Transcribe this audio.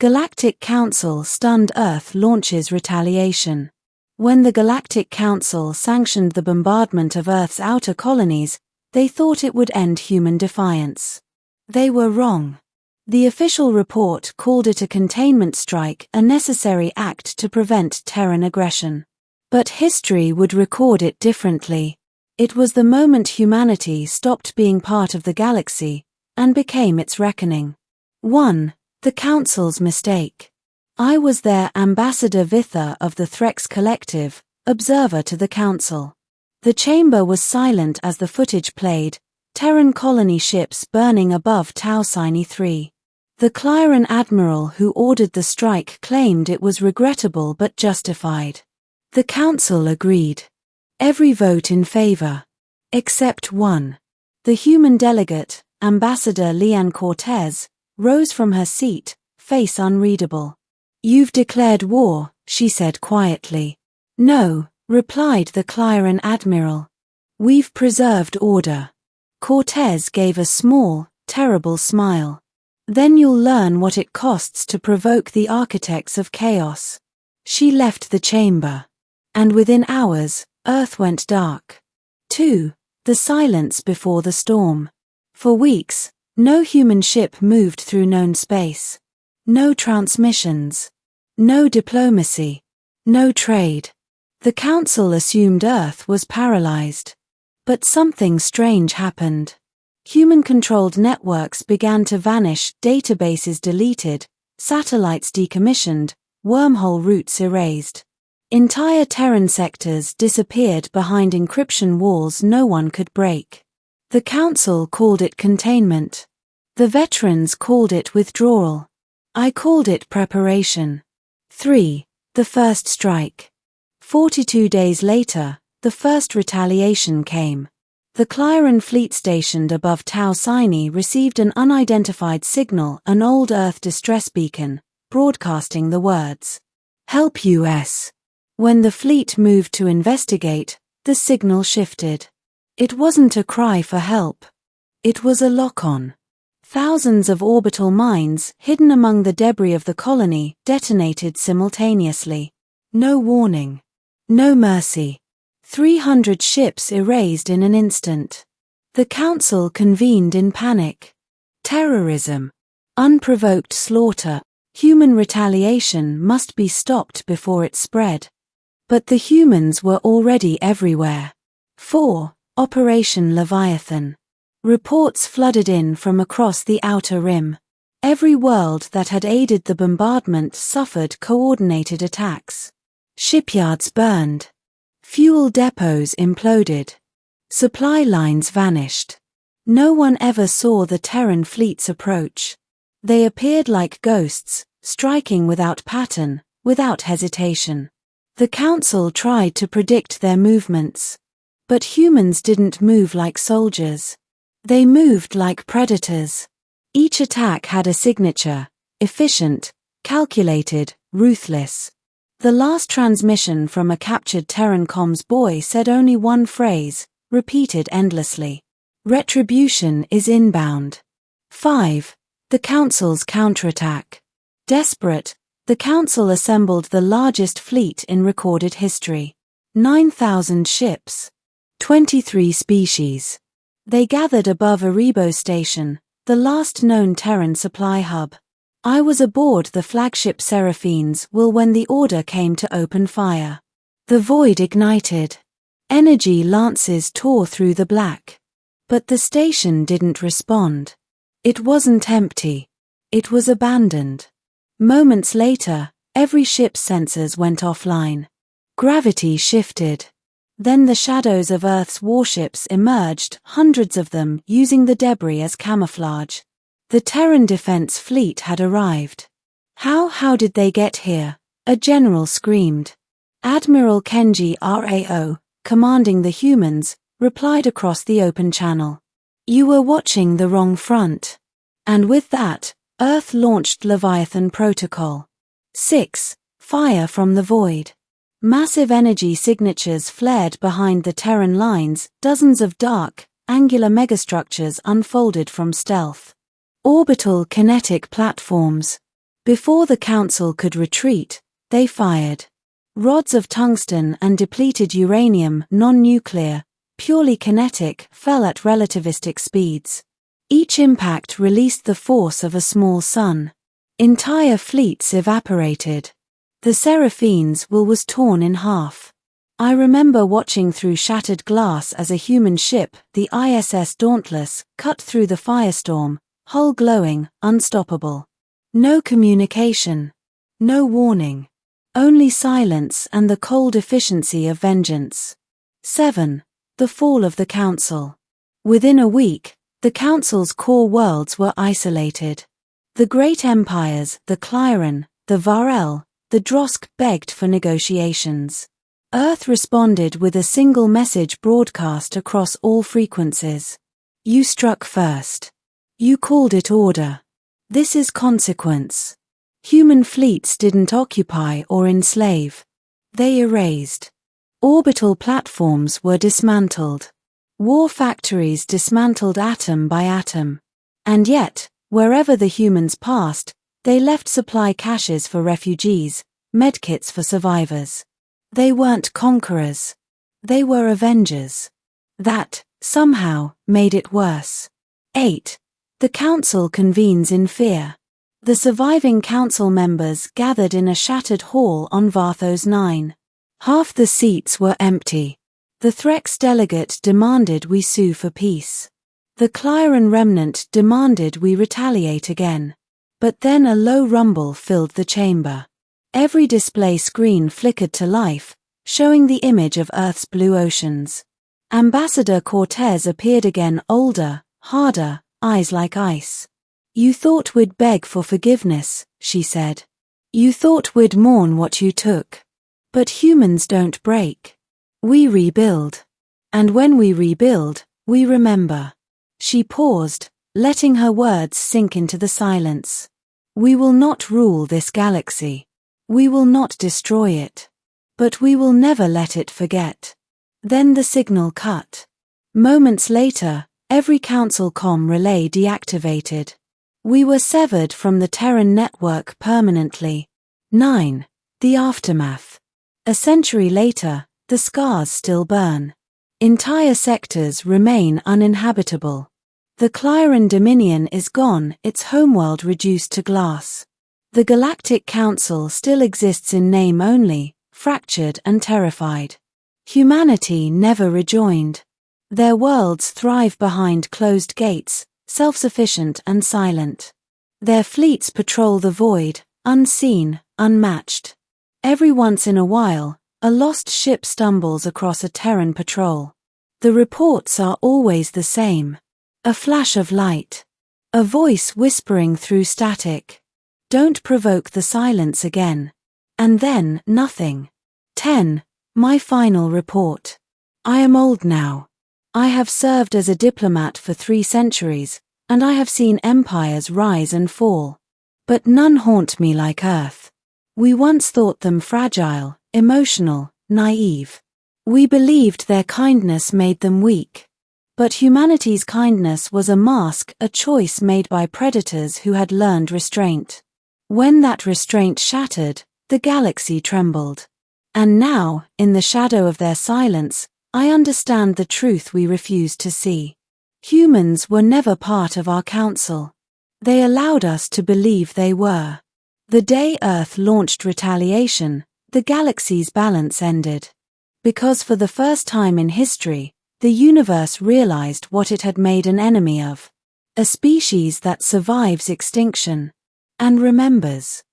Galactic Council stunned Earth Launches Retaliation. When the Galactic Council sanctioned the bombardment of Earth's outer colonies, they thought it would end human defiance. They were wrong. The official report called it a containment strike, a necessary act to prevent Terran aggression. But history would record it differently. It was the moment humanity stopped being part of the galaxy and became its reckoning. 1. The Council's mistake. I was their Ambassador Vitha of the Threx Collective, observer to the Council. The chamber was silent as the footage played, Terran colony ships burning above Tau Cygni 3. The Clyran admiral who ordered the strike claimed it was regrettable but justified. The Council agreed. Every vote in favor. Except one. The human delegate, Ambassador Leanne Cortez, rose from her seat, face unreadable. "You've declared war," she said quietly. "No," replied the Clyran admiral. "We've preserved order." Cortez gave a small, terrible smile. "Then you'll learn what it costs to provoke the architects of chaos." She left the chamber. And within hours, Earth went dark. 2. The silence before the storm. For weeks, no human ship moved through known space. No transmissions. No diplomacy. No trade. The Council assumed Earth was paralyzed. But something strange happened. Human-controlled networks began to vanish, databases deleted, satellites decommissioned, wormhole routes erased. Entire Terran sectors disappeared behind encryption walls no one could break. The Council called it containment. The veterans called it withdrawal. I called it preparation. 3. The first strike. 42 days later, the first retaliation came. The Clyran fleet stationed above Tau Cygni received an unidentified signal, an old Earth distress beacon, broadcasting the words, "Help US." When the fleet moved to investigate, the signal shifted. It wasn't a cry for help. It was a lock-on. Thousands of orbital mines, hidden among the debris of the colony, detonated simultaneously. No warning. No mercy. 300 ships erased in an instant. The Council convened in panic. Terrorism. Unprovoked slaughter. Human retaliation must be stopped before it spread. But the humans were already everywhere. 4. Operation Leviathan. Reports flooded in from across the outer rim. Every world that had aided the bombardment suffered coordinated attacks. Shipyards burned. Fuel depots imploded. Supply lines vanished. No one ever saw the Terran fleets approach. They appeared like ghosts, striking without pattern, without hesitation. The Council tried to predict their movements. But humans didn't move like soldiers. They moved like predators. Each attack had a signature: efficient, calculated, ruthless. The last transmission from a captured Terran comms buoy said only one phrase, repeated endlessly. Retribution is inbound. 5. The Council's counterattack. Desperate, the Council assembled the largest fleet in recorded history. 9,000 ships. 23 species. They gathered above Aribo Station, the last known Terran supply hub. I was aboard the flagship Seraphines when the order came to open fire. The void ignited. Energy lances tore through the black. But the station didn't respond. It wasn't empty. It was abandoned. Moments later, every ship's sensors went offline. Gravity shifted. Then the shadows of Earth's warships emerged, hundreds of them, using the debris as camouflage. The Terran Defense Fleet had arrived. How did they get here? A general screamed. Admiral Kenji Rao, commanding the humans, replied across the open channel. "You were watching the wrong front." And with that, Earth launched Leviathan Protocol. 6. Fire from the void. Massive energy signatures flared behind the Terran lines, dozens of dark, angular megastructures unfolded from stealth. Orbital kinetic platforms. Before the Council could retreat, they fired. Rods of tungsten and depleted uranium, non-nuclear, purely kinetic, fell at relativistic speeds. Each impact released the force of a small sun. Entire fleets evaporated. The Seraphine's hull was torn in half. I remember watching through shattered glass as a human ship, the ISS Dauntless, cut through the firestorm, hull glowing, unstoppable. No communication. No warning. Only silence and the cold efficiency of vengeance. 7. The fall of the Council. Within a week, the Council's core worlds were isolated. The great empires, the Clyron, the Varel, the Drosk, begged for negotiations. Earth responded with a single message broadcast across all frequencies. You struck first. You called it order. This is consequence. Human fleets didn't occupy or enslave. They erased. Orbital platforms were dismantled. War factories dismantled atom by atom. And yet, wherever the humans passed, they left supply caches for refugees, medkits for survivors. They weren't conquerors. They were avengers. That, somehow, made it worse. 8. The Council convenes in fear. The surviving Council members gathered in a shattered hall on Varthos 9. Half the seats were empty. The Threx delegate demanded we sue for peace. The Clyron remnant demanded we retaliate again. But then a low rumble filled the chamber. Every display screen flickered to life, showing the image of Earth's blue oceans. Ambassador Cortez appeared again, older, harder, eyes like ice. You thought we'd beg for forgiveness, she said. You thought we'd mourn what you took. But humans don't break. We rebuild. And when we rebuild, we remember. She paused, letting her words sink into the silence. We will not rule this galaxy. We will not destroy it. But we will never let it forget. Then the signal cut. Moments later, every Council comm relay deactivated. We were severed from the Terran network permanently. 9. The aftermath. A century later, the scars still burn. Entire sectors remain uninhabitable. The Clyron Dominion is gone, its homeworld reduced to glass. The Galactic Council still exists in name only, fractured and terrified. Humanity never rejoined. Their worlds thrive behind closed gates, self-sufficient and silent. Their fleets patrol the void, unseen, unmatched. Every once in a while, a lost ship stumbles across a Terran patrol. The reports are always the same. A flash of light. A voice whispering through static. Don't provoke the silence again. And then, nothing. 10. My final report. I am old now. I have served as a diplomat for 3 centuries, and I have seen empires rise and fall. But none haunt me like Earth. We once thought them fragile, emotional, naive. We believed their kindness made them weak. But humanity's kindness was a mask, a choice made by predators who had learned restraint. When that restraint shattered, the galaxy trembled. And now, in the shadow of their silence, I understand the truth we refused to see. Humans were never part of our council. They allowed us to believe they were. The day Earth launched retaliation, the galaxy's balance ended. Because for the first time in history, the universe realized what it had made an enemy of. A species that survives extinction. And remembers.